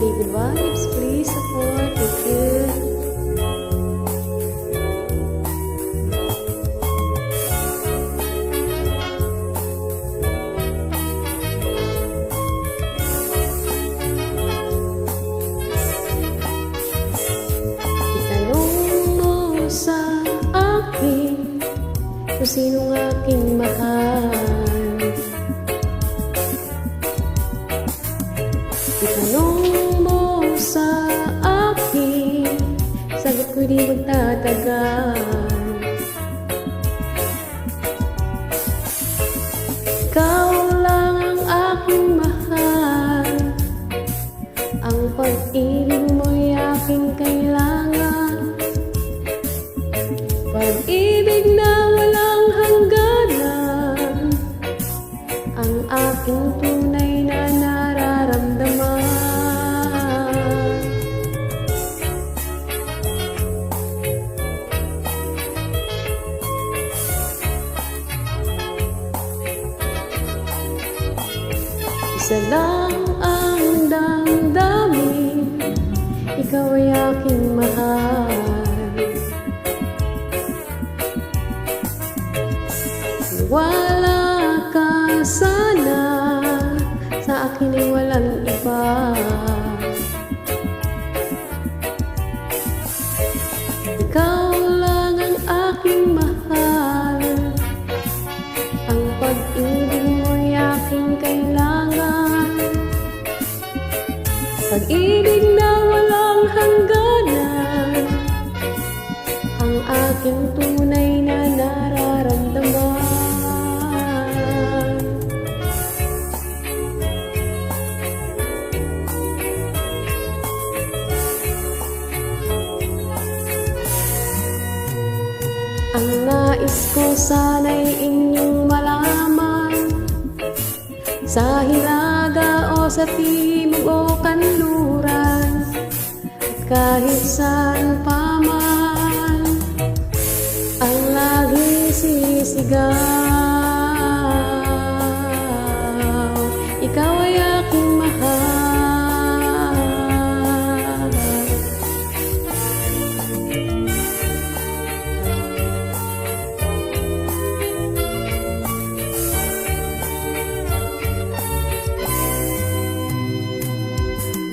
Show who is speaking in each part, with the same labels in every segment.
Speaker 1: Only good vibes, please support. Thank you. Sa akin kung sinong aking mahal, itanong mo sa akin, sagot ko di magtatagal. Ikaw lang ang aking mahal, ang pag-ibig mo'y aking kailangan. Pag-ibig na walang hangganan, ang aking tunay na nararamdaman. Isa lang ang damdamin, ikaw ay aking mahal. Wala ka sana, sa akin ay walang iba. Ikaw lang ang aking mahal, ang pag-ibig mo'y aking kailangan. Pag-ibig na walang hangganan, ang aking tunay na nararamdaman. Ang nais ko sana'y inyong malaman, sa hilaga o sa timog o kanluran, at kahit saan pa man, ang laging sisigaw, ikaw ay aking mahal.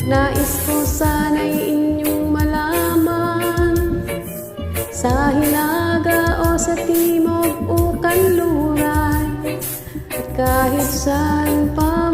Speaker 1: Nais ko sana'y inyong malaman, sa hilaga o sa timog o kanluran, at kahit saan pa